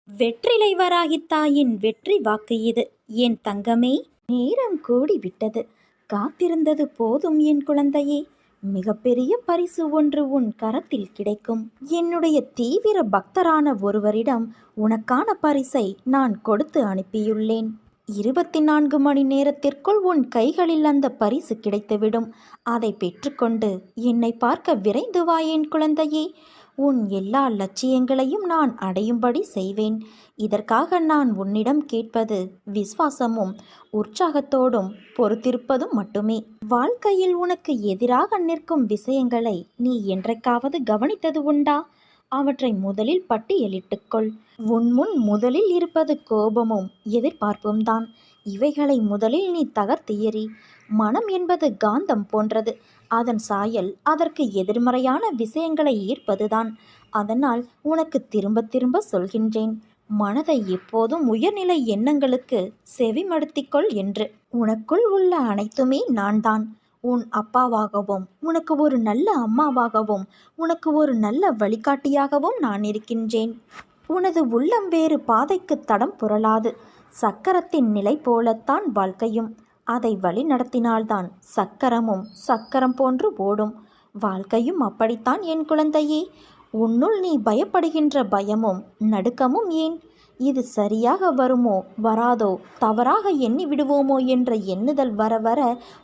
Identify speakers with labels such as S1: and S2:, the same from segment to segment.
S1: வெற்றிலை வராகித் தாயின் வெற்றி வாக்கு இது. என் தங்கமே, நேரம் கூடி விட்டது. காத்திருந்தது போதும் என் குழந்தையே. மிகப்பெரிய பரிசு ஒன்று உன் கரத்தில் கிடைக்கும். என்னுடைய தீவிர பக்தரான ஒருவரிடம் உனக்கான பரிசை நான் கொடுத்து அனுப்பியுள்ளேன். 24 மணி நேரத்திற்குள் உன் கைகளில் அந்த பரிசு கிடைத்துவிடும். அதை பெற்றுக்கொண்டு என்னை பார்க்க விரைந்து வா என் குழந்தையே. உன் எல்லா லட்சியங்களையும் நான் அடையும்படி செய்வேன். இதற்காக நான் உன்னிடம் கேட்பது விசுவாசமும் உற்சாகத்தோடும் பொறுத்திருப்பதும் மட்டுமே. வாழ்க்கையில் உனக்கு எதிராக நிற்கும் விஷயங்களை நீ என்றைக்காவது கவனித்தது உண்டா? அவற்றை முதலில் பட்டியலிட்டுக்கொள். உன் முன் முதலில் இருப்பது கோபமும் எதிர்பார்ப்பும் தான். இவைகளை முதலில் நீ தகர்த்து எறி. மனம் என்பது காந்தம் போன்றது. அதன் சாயல் அதற்கு எதிர்மறையான விஷயங்களை ஈர்ப்பதுதான். அதனால் உனக்கு திரும்ப திரும்ப சொல்கின்றேன், மனதை எப்போதும் உயர்நிலை எண்ணங்களுக்கு செவிமடுத்திக்கொள் என்று. உனக்குள் உள்ள அனைத்துமே நான் தான். உன் அப்பாவாகவும் உனக்கு ஒரு நல்ல அம்மாவாகவும் உனக்கு ஒரு நல்ல வழிகாட்டியாகவும் நான் இருக்கின்றேன். உனது உள்ளம் வேறு பாதைக்கு தடம் புரளாது. சக்கரத்தின் நிலை போலத்தான் வாழ்க்கையும். அதை வழி நடத்தினால்தான் சக்கரமும் சக்கரம் போன்று ஓடும். வாழ்க்கையும் அப்படித்தான் என் குழந்தையே. உன்னுள் நீ பயப்படுகின்ற பயமும் நடுக்கமும் ஏன்? இது சரியாக வருமோ வராதோ, தவறாக எண்ணி விடுவோமோ என்ற எண்ணுதல் வர வர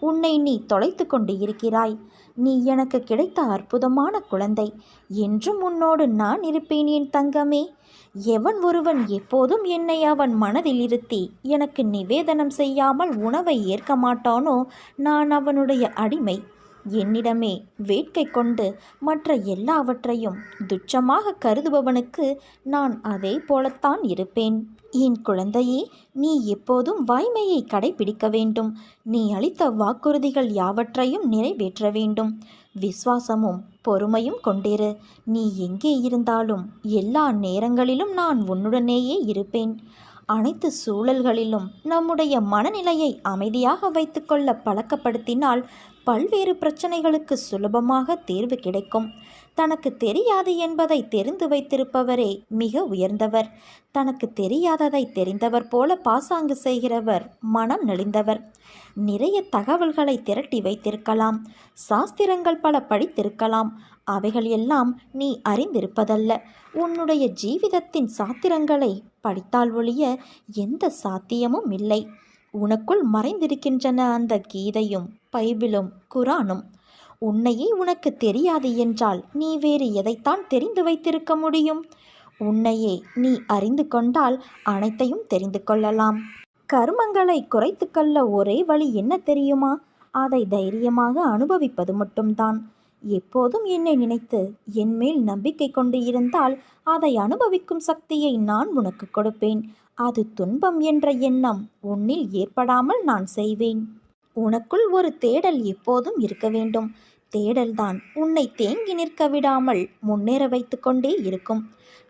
S1: உன்னை நீ தொலைத்து கொண்டு இருக்கிறாய். நீ எனக்கு கிடைத்த அற்புதமான குழந்தை. என்றும் உன்னோடு நான் இருப்பேன் என் தங்கமே. எவன் ஒருவன் எப்போதும் என்னை அவன் மனதில் இருத்தி எனக்கு நிவேதனம் செய்யாமல் உணவை ஏற்க மாட்டானோ, நான் அவனுடைய அடிமை. என்னிடமே வேட்கை கொண்டு மற்ற எல்லாவற்றையும் துச்சமாக கருதுபவனுக்கு நான் அதே போலத்தான் இருப்பேன். என் குழந்தையே, நீ எப்போதும் வாய்மையை கடைபிடிக்க வேண்டும். நீ அளித்த வாக்குறுதிகள் யாவற்றையும் நிறைவேற்ற வேண்டும். விசுவாசமும் பொறுமையும் கொண்டிரு. நீ எங்கே இருந்தாலும் எல்லா நேரங்களிலும் நான் உன்னுடனேயே இருப்பேன். அனைத்து சூழல்களிலும் நம்முடைய மனநிலையை அமைதியாக வைத்துக்கொள்ள பழக்கப்படுத்தினால் பல்வேறு பிரச்சனைகளுக்கு சுலபமாக தீர்வு கிடைக்கும். தனக்கு தெரியாது என்பதை தெரிந்து வைத்திருப்பவரே மிக உயர்ந்தவர். தனக்கு தெரியாததை தெரிந்தவர் போல பாசாங்கு செய்கிறவர் மனம் நலிந்தவர். நிறைய தகவல்களை திரட்டி வைத்திருக்கலாம், சாஸ்திரங்கள் பல படித்திருக்கலாம். அவைகள் எல்லாம் நீ அறிந்திருப்பதல்ல. உன்னுடைய ஜீவிதத்தின் சாத்திரங்களை படித்தால் ஒழிய எந்த சாத்தியமும் இல்லை. உனக்குள் மறைந்திருக்கின்றன அந்த கீதையும் பைபிளும் குரானும். உன்னையே உனக்கு தெரியாது என்றால் நீ வேறு எதைத்தான் தெரிந்து வைத்திருக்க முடியும்? உன்னையே நீ அறிந்து கொண்டால் அனைத்தையும் தெரிந்து கொள்ளலாம். கர்மங்களை குறைத்து கொள்ள ஒரே வழி என்ன தெரியுமா? அதை தைரியமாக அனுபவிப்பது மட்டும்தான். எப்போதும் என்னை நினைத்து என்மேல் நம்பிக்கை கொண்டு இருந்தால் அதை அனுபவிக்கும் சக்தியை நான் உனக்கு கொடுப்பேன். அது துன்பம் என்ற எண்ணம் உன்னில் ஏற்படாமல் நான் செய்வேன். உனக்குள் ஒரு தேடல் எப்போதும் இருக்க வேண்டும். தேடல்தான் உன்னை தேங்கி நிற்க விடாமல் முன்னேற வைத்து கொண்டே இருக்கும்.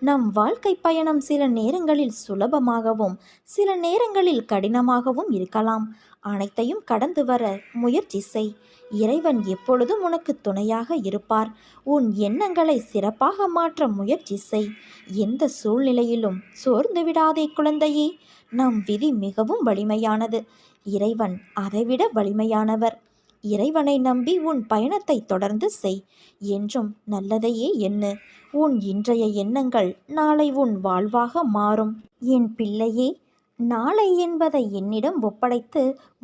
S1: நம் வாழ்க்கை பயணம் சில நேரங்களில் சுலபமாகவும் சில நேரங்களில் கடினமாகவும் இருக்கலாம். அனைத்தையும் கடந்து வர முயற்சி செய். இறைவன் எப்பொழுதும் உனக்கு துணையாக இருப்பார். உன் எண்ணங்களை சிறப்பாக மாற்ற முயற்சி செய். எந்த சூழ்நிலையிலும் சோர்ந்து விடாதே குழந்தையே. நம் விதி மிகவும் வலிமையானது. இறைவன் அதைவிட வலிமையானவர். இறைவனை நம்பி உன் பயணத்தை தொடர்ந்து செய். என்றும் நல்லதையே எண்ணு. உன் இன்றைய எண்ணங்கள் நாளை உன் வாழ்வாக மாறும். என் பிள்ளையே, நாளை என்பதை என்னிடம் ஒப்படைத்து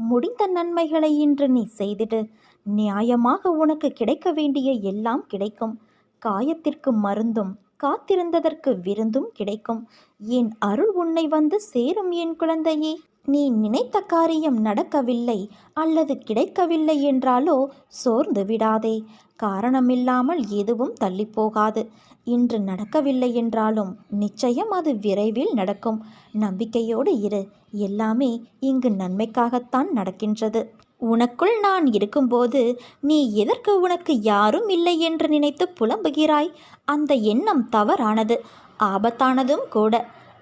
S1: முடிந்த நன்மைகளை இன்று நீ செய்திடு. நியாயமாக உனக்கு கிடைக்க வேண்டிய எல்லாம் கிடைக்கும். காயத்திற்கு மருந்தும் காத்திருந்ததற்கு விருந்தும் கிடைக்கும். என் அருள் உன்னை வந்து சேரும் என் குழந்தையே. நீ நினைத்த காரியம் நடக்கவில்லை அல்லது கிடைக்கவில்லை என்றாலோ சோர்ந்து விடாதே. காரணமில்லாமல் எதுவும் தள்ளி போகாது. இன்று நடக்கவில்லை என்றாலும் நிச்சயம் அது விரைவில் நடக்கும். நம்பிக்கையோடு இரு. எல்லாமே இங்கு நன்மைக்காகத்தான் நடக்கின்றது. உனக்குள் நான் இருக்கும்போது நீ எதற்கு உனக்கு யாரும் இல்லை என்று நினைத்து புலம்புகிறாய்? அந்த எண்ணம் தவறானது, ஆபத்தானதும் கூட.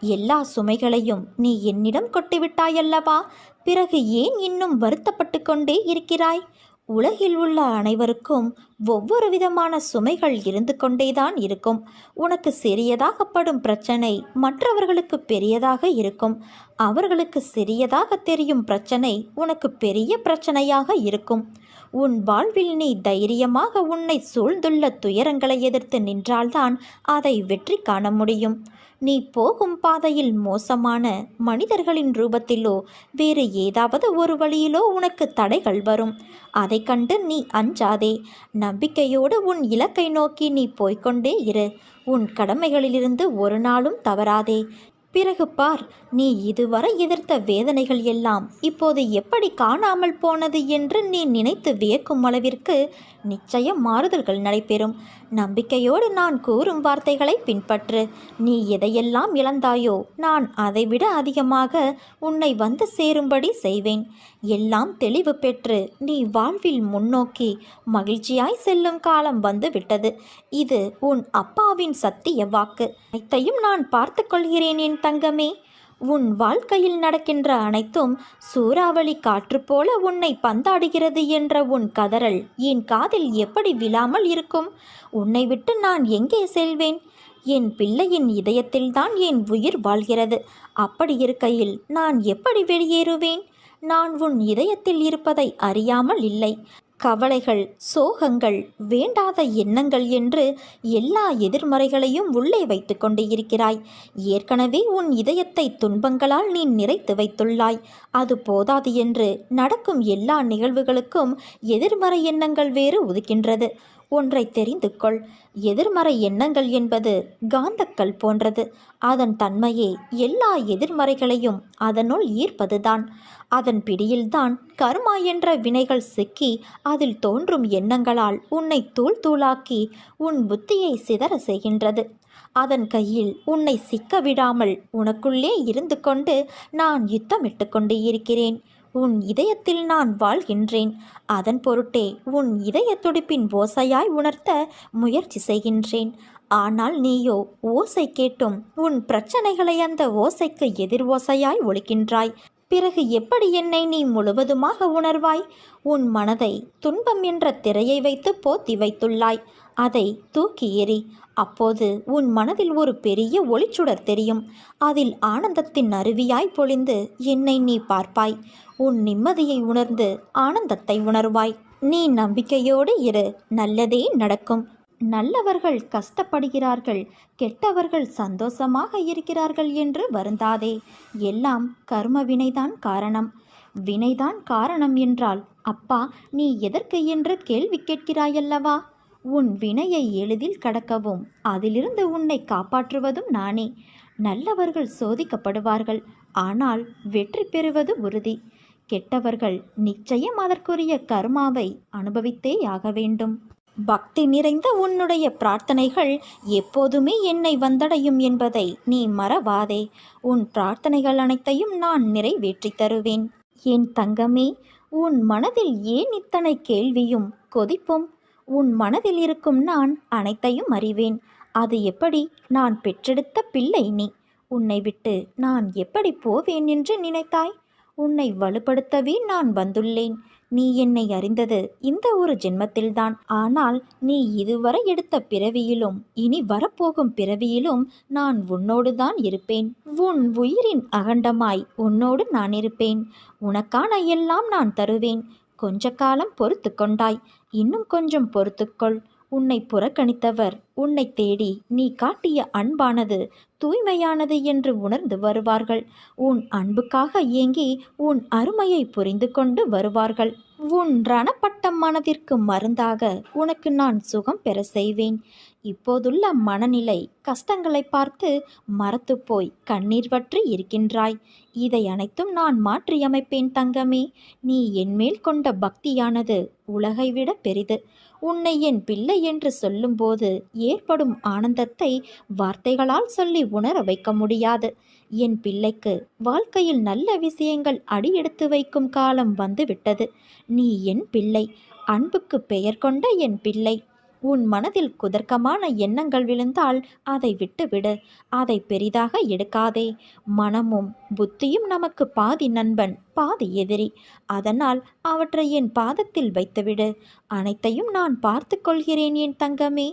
S1: எல்லா சுமைகளையும் நீ என்னிடம் கொட்டிவிட்டாயல்லவா? பிறகு ஏன் இன்னும் வருத்தப்பட்டு கொண்டே இருக்கிறாய்? உலகில் உள்ள அனைவருக்கும் ஒவ்வொரு விதமான சுமைகள் இருந்து கொண்டேதான் இருக்கும். உனக்கு சிறியதாகப்படும் பிரச்சனை மற்றவர்களுக்கு பெரியதாக இருக்கும். அவர்களுக்கு சிறியதாக தெரியும் பிரச்சனை உனக்கு பெரிய பிரச்சனையாக இருக்கும். உன் வாழ்வில் நீ தைரியமாக உன்னை சூழ்ந்துள்ள துயரங்களை எதிர்த்து நின்றால்தான் அதை வெற்றி காண முடியும். நீ போகும் பாதையில் மோசமான மனிதர்களின் ரூபத்திலோ வேறு ஏதாவது ஒரு வழியிலோ உனக்கு தடைகள் வரும். அதை கண்டு நீ அஞ்சாதே. நம்பிக்கையோடு உன் இலக்கை நோக்கி நீ போய்கொண்டே இரு. உன் கடமைகளிலிருந்து ஒரு நாளும் தவறாதே. பிறகு பார், நீ இதுவரை எதிர்த்த வேதனைகள் எல்லாம் இப்போது எப்படி காணாமல் போனது என்று நீ நினைத்து வியக்கும் அளவிற்கு நிச்சயம் மாறுதல்கள் நடைபெறும். நம்பிக்கையோடு நான் கூறும் வார்த்தைகளை பின்பற்று. நீ எதையெல்லாம் இழந்தாயோ நான் அதைவிட அதிகமாக உன்னை வந்து சேரும்படி செய்வேன். எல்லாம் தெளிவு பெற்று நீ வாழ்வில் முன்னோக்கி மகிழ்ச்சியாய் செல்லும் காலம் வந்து விட்டது. இது உன் அப்பாவின் சத்திய வாக்கு. அனைத்தையும் நான் பார்த்து கொள்கிறேன் என் தங்கமே. உன் வாழ்க்கையில் நடக்கின்ற அனைத்தும் சூறாவளி காற்று போல உன்னை பந்தாடுகிறது என்ற உன் கதறல் என் காதில் எப்படி விழாமல் இருக்கும்? உன்னை விட்டு நான் எங்கே செல்வேன்? என் பிள்ளையின் இதயத்தில்தான் என் உயிர் வாழ்கிறது. அப்படி இருக்கையில் நான் எப்படி வெளியேறுவேன்? நான் உன் இதயத்தில் இருப்பதை அறியாமல் இல்லை. கவலைகள், சோகங்கள், வேண்டாத எண்ணங்கள் என்று எல்லா எதிர்மறைகளையும் உள்ளே வைத்து கொண்டு இருக்கிறாய். ஏற்கனவே உன் இதயத்தை துன்பங்களால் நீ நிறைத்து வைத்துள்ளாய். அது போதாது என்று நடக்கும் எல்லா நிகழ்வுகளுக்கும் எதிர்மறை எண்ணங்கள் வேறு உதிக்கின்றது. ஒன்றை தெரிந்து கொள். எதிர்மறை எண்ணங்கள் என்பது காந்தக்கல் போன்றது. அதன் தன்மையே எல்லா எதிர்மறைகளையும் அதனுள் ஈர்ப்பதுதான். அதன் பிடியில்தான் கர்மா என்ற வினைகள் சிக்கி அதில் தோன்றும் எண்ணங்களால் உன்னை தூள் தூளாக்கி உன் புத்தியை சிதற செய்கின்றது. அதன் கையில் உன்னை சிக்க விடாமல் உனக்குள்ளே இருந்து கொண்டு நான் யுத்தமிட்டு கொண்டு இருக்கிறேன். உன் இதயத்தில் நான் வாழ்கின்றேன். அதன் பொருட்டே உன் இதய துடிப்பின் ஓசையாய் உணர்த்த முயற்சி செய்கின்றேன். ஆனால் நீயோ ஓசை கேட்டும் உன் பிரச்சனைகளை அந்த ஓசைக்கு எதிர் ஓசையாய் ஒலிக்கின்றாய். பிறகு எப்படி என்னை நீ முழுவதுமாக உணர்வாய்? உன் மனதை துன்பம் என்ற திரையை வைத்து போத்தி வைத்துள்ளாய். அதை தூக்கி எறி. அப்போது உன் மனதில் ஒரு பெரிய ஒளிச்சுடர் தெரியும். அதில் ஆனந்தத்தின் அருவியாய் பொழிந்து என்னை நீ பார்ப்பாய். உன் நிம்மதியை உணர்ந்து ஆனந்தத்தை உணர்வாய். நீ நம்பிக்கையோடு இரு. நல்லதே நடக்கும். நல்லவர்கள் கஷ்டப்படுகிறார்கள், கெட்டவர்கள் சந்தோஷமாக இருக்கிறார்கள் என்று வருந்தாதே. எல்லாம் கர்ம வினைதான் காரணம். வினைதான் காரணம் என்றால் அப்பா நீ எதற்கு என்று கேள்வி கேட்கிறாயல்லவா? உன் வினையை எளிதில் கடக்கவும் அதிலிருந்து உன்னை காப்பாற்றுவதும் நானே. நல்லவர்கள் சோதிக்கப்படுவார்கள், ஆனால் வெற்றி பெறுவது உறுதி. கெட்டவர்கள் நிச்சயம் அதற்குரிய கர்மாவை அனுபவித்தே ஆக வேண்டும். பக்தி நிறைந்த உன்னுடைய பிரார்த்தனைகள் எப்போதுமே என்னை வந்தடையும் என்பதை நீ மறவாதே. உன் பிரார்த்தனைகள் அனைத்தையும் நான் நிறைவேற்றி தருவேன். என் தங்கமே, உன் மனதில் ஏன் இத்தனை கேள்வியும் கொதிப்பும்? உன் மனதில் இருக்கும் நான் அனைத்தையும் அறிவேன். அது எப்படி? நான் பெற்றெடுத்த பிள்ளை நீ. உன்னை விட்டு நான் எப்படி போவேன் என்று நினைத்தாய்? உன்னை வலுப்படுத்தவே நான் வந்துள்ளேன். நீ என்னை அறிந்தது இந்த ஒரு ஜென்மத்தில்தான். ஆனால் நீ இதுவரை எடுத்த பிறவியிலும் இனி வரப்போகும் பிறவியிலும் நான் உன்னோடுதான் இருப்பேன். உன் உயிரின் அகண்டமாய் உன்னோடு நான் இருப்பேன். உனக்கான எல்லாம் நான் தருவேன். கொஞ்ச காலம் பொறுத்து கொண்டாய், இன்னும் கொஞ்சம் பொறுத்துக்கொள். உன்னை புறக்கணித்தவர் உன்னை தேடி நீ காட்டிய அன்பானது தூய்மையானது என்று உணர்ந்து வருவார்கள். உன் அன்புக்காக ஏங்கி உன் அருமையை புரிந்து கொண்டு வருவார்கள். உன் ரணப்பட்ட மனதிற்கு மருந்தாக உனக்கு நான் சுகம் பெற செய்வேன். இப்போதுள்ள மனநிலை கஷ்டங்களை பார்த்து மரத்து போய் கண்ணீர் வற்றி இருக்கின்றாய். இதை அனைத்தும் நான் மாற்றியமைப்பேன் தங்கமே. நீ என்மேல் கொண்ட பக்தியானது உலகை விட பெரிது. உன்னை என் பிள்ளை என்று சொல்லும்போது ஏற்படும் ஆனந்தத்தை வார்த்தைகளால் சொல்லி உணர வைக்க முடியாது. என் பிள்ளைக்கு வாழ்க்கையில் நல்ல விஷயங்கள் அடியெடுத்து வைக்கும் காலம் வந்துவிட்டது. நீ என் பிள்ளை, அன்புக்கு பெயர் கொண்ட என் பிள்ளை. உன் மனதில் குதர்க்கமான எண்ணங்கள் விழுந்தால் அதை விட்டுவிடு. அதை பெரிதாக எடுக்காதே. மனமும் புத்தியும் நமக்கு பாதி நண்பன், பாதி எதிரி. அதனால் அவற்றை என் பாதத்தில் வைத்துவிடு. அனைத்தையும் நான் பார்த்து கொள்கிறேன் என் தங்கமே.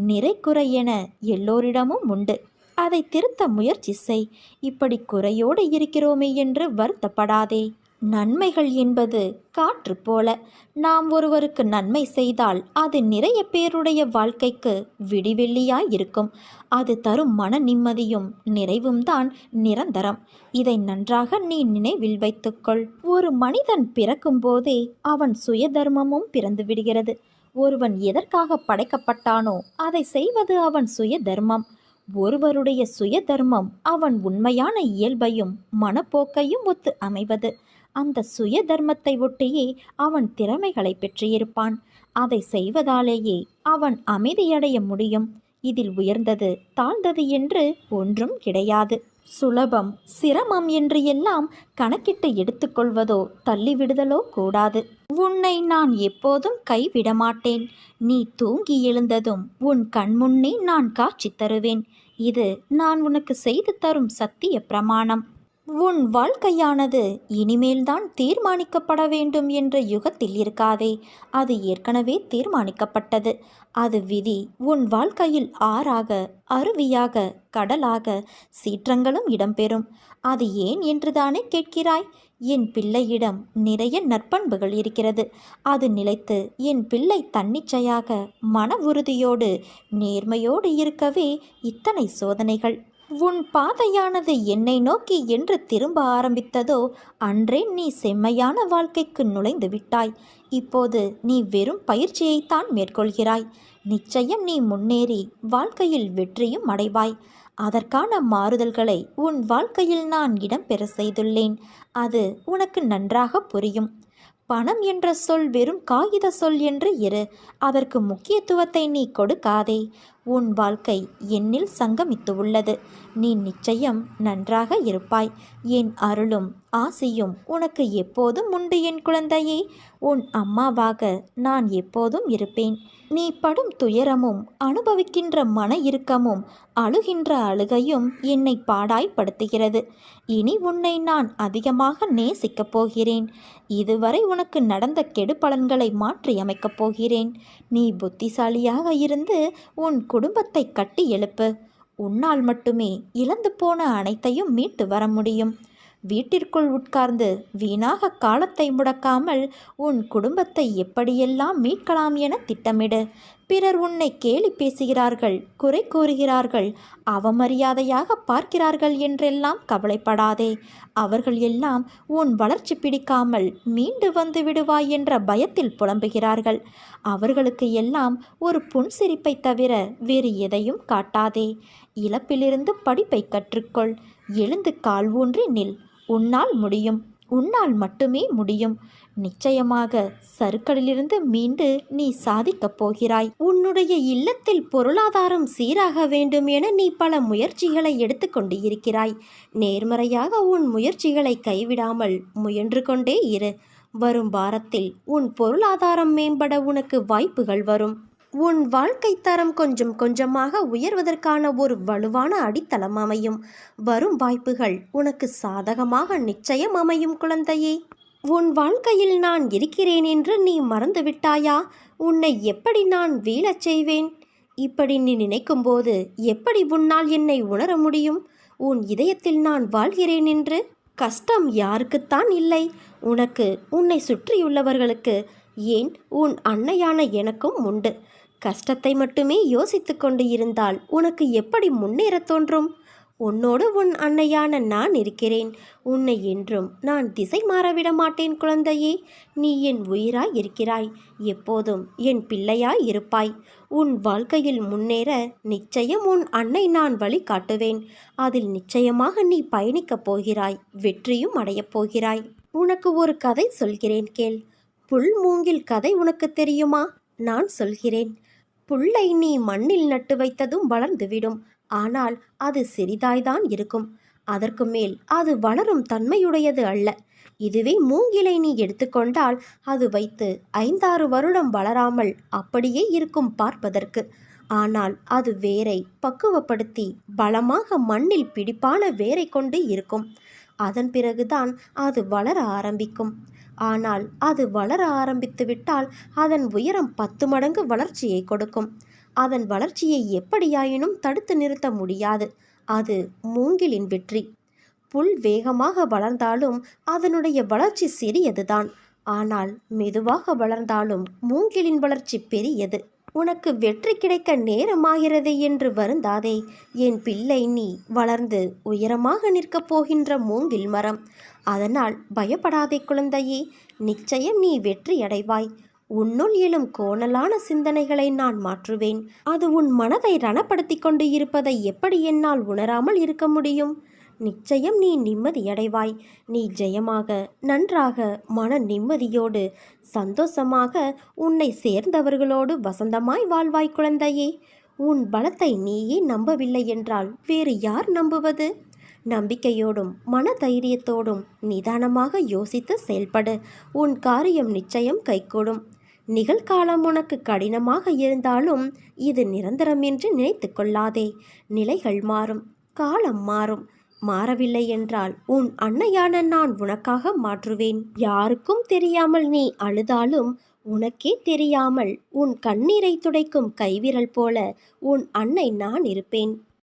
S1: நிறை குறை என எல்லோரிடமும் உண்டு. அதை திருத்த முயற்சி செய். இப்படி குறையோடு இருக்கிறோமே என்று வருத்தப்படாதே. நன்மைகள் என்பது காற்று போல. நாம் ஒருவருக்கு நன்மை செய்தால் அது நிறைய பேருடைய வாழ்க்கைக்கு விடிவெள்ளியாய் இருக்கும். அது தரும் மன நிம்மதியும் நிறைவும் தான் நிரந்தரம். இதை நன்றாக நீ நினைவில் வைத்துக்கொள். ஒரு மனிதன் பிறக்கும் போதே அவன் சுயதர்மமும் பிறந்து விடுகிறது. ஒருவன் எதற்காக படைக்கப்பட்டானோ அதை செய்வது அவன் சுய தர்மம். ஒருவருடைய சுய தர்மம் அவன் உண்மையான இயல்பையும் மனப்போக்கையும் ஒத்து அமைவது. அந்த சுய தர்மத்தை ஒட்டியே அவன் திறமைகளை பெற்றிருப்பான். அதை செய்வதாலேயே அவன் அமைதியடைய முடியும். இதில் உயர்ந்தது தாழ்ந்தது என்று ஒன்றும் கிடையாது. சுலபம் சிரமம் என்று எல்லாம் கணக்கிட்டு எடுத்துக்கொள்வதோ தள்ளிவிடுதலோ கூடாது. உன்னை நான் எப்போதும் கைவிட மாட்டேன். நீ தூங்கி எழுந்ததும் உன் கண்முன்னே நான் காட்சி தருவேன். இது நான் உனக்கு செய்து தரும் சத்திய பிரமாணம். உன் வாழ்க்கையானது இனிமேல்தான் தீர்மானிக்கப்பட வேண்டும் என்ற யுகத்தில் இருக்காதே. அது ஏற்கனவே தீர்மானிக்கப்பட்டது. அது விதி. உன் வாழ்க்கையில் ஆறாக, அருவியாக, கடலாக, சீற்றங்களும் இடம்பெறும். அது ஏன் என்றுதானே கேட்கிறாய்? என் பிள்ளையிடம் நிறைய நற்பண்புகள் இருக்கிறது. அது நிலைத்து என் பிள்ளை தன்னிச்சையாக மன உறுதியோடு நேர்மையோடு இருக்கவே இத்தனை சோதனைகள். உன் பாதையானது என்னை நோக்கி என்று திரும்ப ஆரம்பித்ததோ அன்றே நீ செம்மையான வாழ்க்கைக்கு நுழைந்து விட்டாய். இப்போது நீ வெறும் பயிற்சியைத்தான் மேற்கொள்கிறாய். நிச்சயம் நீ முன்னேறி வாழ்க்கையில் வெற்றியும் அடைவாய். அதற்கான மாறுதல்களை உன் வாழ்க்கையில் நான் இடம்பெற செய்துள்ளேன். அது உனக்கு நன்றாக புரியும். பணம் என்ற சொல் வெறும் காகித சொல் என்று இரு. அதற்கு முக்கியத்துவத்தை நீ கொடுக்காதே. உன் வாழ்க்கை என்னில் சங்கமித்து உள்ளது. நீ நிச்சயம் நன்றாக இருப்பாய். என் அருளும் ஆசியும் உனக்கு எப்போதும் உண்டு என் குழந்தையே. உன் அம்மாவாக நான் எப்போதும் இருப்பேன். நீ படும் துயரமும் அனுபவிக்கின்ற மன இறுக்கமும் அழுகின்ற அழுகையும் என்னை பாடாய்படுத்துகிறது. இனி உன்னை நான் அதிகமாக நேசிக்கப் போகிறேன். இதுவரை உனக்கு நடந்த கெடுபலன்களை மாற்றி அமைக்கப் போகிறேன். நீ புத்திசாலியாக இருந்து உன் குடும்பத்தை கட்டி எழுப்பு. உன்னால் மட்டுமே இழந்து போன அனைத்தையும் மீட்டு வர முடியும். வீட்டிற்குள் உட்கார்ந்து வீணாக காலத்தை முடக்காமல் உன் குடும்பத்தை எப்படியெல்லாம் மீட்கலாம் என திட்டமிடு. பிறர் உன்னை கேலி பேசுகிறார்கள், குறை கூறுகிறார்கள், அவமரியாதையாக பார்க்கிறார்கள் என்றெல்லாம் கவலைப்படாதே. அவர்கள் எல்லாம் உன் வளர்ச்சி பிடிக்காமல் மீண்டு வந்து விடுவாய் என்ற பயத்தில் புலம்புகிறார்கள். அவர்களுக்கு எல்லாம் ஒரு புன்சிரிப்பை தவிர வேறு எதையும் காட்டாதே. இழப்பிலிருந்து படிப்பை கற்றுக்கொள். எழுந்து கால் ஊன்றி நில். உன்னால் முடியும். உன்னால் மட்டுமே முடியும். நிச்சயமாக சறுக்கலிலிருந்து மீண்டு நீ சாதிக்கப் போகிறாய். உன்னுடைய இல்லத்தில் பொருளாதாரம் சீராக வேண்டும் என நீ பல முயற்சிகளை எடுத்துக்கொண்டு இருக்கிறாய். நேர்மறையாக உன் முயற்சிகளை கைவிடாமல் முயன்று கொண்டே இரு. வரும் வாரத்தில் உன் பொருளாதாரம் மேம்பட உனக்கு வாய்ப்புகள் வரும். உன் வாழ்க்கை தரம் கொஞ்சம் கொஞ்சமாக உயர்வதற்கான ஒரு வலுவான அடித்தளம் அமையும். வரும் வாய்ப்புகள் உனக்கு சாதகமாக நிச்சயம் அமையும் குழந்தையே. உன் வாழ்க்கையில் நான் இருக்கிறேன் என்று நீ மறந்துவிட்டாயா? உன்னை எப்படி நான் வீழச் செய்வேன்? இப்படி நீ நினைக்கும்போது எப்படி உன்னால் என்னை உணர முடியும்? உன் இதயத்தில் நான் வாழ்கிறேன் என்று. கஷ்டம் யாருக்குத்தான் இல்லை? உனக்கு, உன்னை சுற்றியுள்ளவர்களுக்கு, ஏன் உன் அன்னையான எனக்கும் உண்டு. கஷ்டத்தை மட்டுமே யோசித்து கொண்டு இருந்தால் உனக்கு எப்படி முன்னேறத் தோன்றும்? உன்னோடு உன் அன்னையான நான் இருக்கிறேன். உன்னை என்றும் நான் திசை மாறவிட மாட்டேன் குழந்தையே. நீ என் உயிராய் இருக்கிறாய். எப்போதும் என் பிள்ளையாய் இருப்பாய். உன் வாழ்க்கையில் முன்னேற நிச்சயம் உன் அன்னை நான் வழி காட்டுவேன். அதில் நிச்சயமாக நீ பயணிக்கப் போகிறாய். வெற்றியும் அடையப் போகிறாய். உனக்கு ஒரு கதை சொல்கிறேன் கேள். புல் மூங்கில் கதை உனக்கு தெரியுமா? நான் சொல்கிறேன். புல்லை நீ மண்ணில் நட்டு வைத்ததும் வளர்ந்துவிடும். ஆனால் அது சிறிதாய்தான் இருக்கும்.
S2: அதற்கு மேல் அது வளரும் தன்மையுடையது அல்ல. இதுவே மூங்கிலை நீ எடுத்துக்கொண்டால் அது வைத்து 5-6 வருடம் வளராமல் அப்படியே இருக்கும் பார்ப்பதற்கு. ஆனால் அது வேரை பக்குவப்படுத்தி பலமாக மண்ணில் பிடிப்பான வேரை கொண்டு இருக்கும். அதன் பிறகுதான் அது வளர ஆரம்பிக்கும். ஆனால் அது வளர ஆரம்பித்து விட்டால் அதன் உயரம் 10 மடங்கு வளர்ச்சியை கொடுக்கும். அதன் வளர்ச்சியை எப்படியாயினும் தடுத்து நிறுத்த முடியாது. அது மூங்கிலின் வெற்றி. புல் வேகமாக வளர்ந்தாலும் அதனுடைய வளர்ச்சி சிறியதுதான். ஆனால் மெதுவாக வளர்ந்தாலும் மூங்கிலின் வளர்ச்சி பெரியது. உனக்கு வெற்றி கிடைக்க நேரமாகிறது என்று வருந்தாதே என் பிள்ளை. நீ வளர்ந்து உயரமாக நிற்கப் போகின்ற மூங்கில் மரம். அதனால் பயப்படாதே குழந்தையே. நிச்சயம் நீ வெற்றி அடைவாய். உன்னுள் எழும் கோணலான சிந்தனைகளை நான் மாற்றுவேன். அது உன் மனதை ரணப்படுத்தி கொண்டு இருப்பதை எப்படி என்னால் உணராமல் இருக்க முடியும்? நிச்சயம் நீ நிம்மதியடைவாய். நீ ஜெயமாக, நன்றாக, மன நிம்மதியோடு, சந்தோஷமாக, உன்னை சேர்ந்தவர்களோடு வசந்தமாய் வாழ்வாய் குழந்தையே. உன் பலத்தை நீயே நம்பவில்லை என்றால் வேறு யார் நம்புவது? நம்பிக்கையோடும் மன தைரியத்தோடும் நிதானமாக யோசித்து செயல்படு. உன் காரியம் நிச்சயம் கைகூடும். நிகழ்காலம் உனக்கு கடினமாக இருந்தாலும் இது நிரந்தரம் என்று நினைத்து கொள்ளாதே. நிலைகள் மாறும், காலம் மாறும். மாறவில்லை என்றால் உன் அன்னையான நான் உனக்காக மாற்றுவேன். யாருக்கும் தெரியாமல் நீ அழுதாலும் உனக்கே தெரியாமல் உன் கண்ணீரை துடைக்கும் கைவிரல் போல உன் அன்னை நான் இருப்பேன்.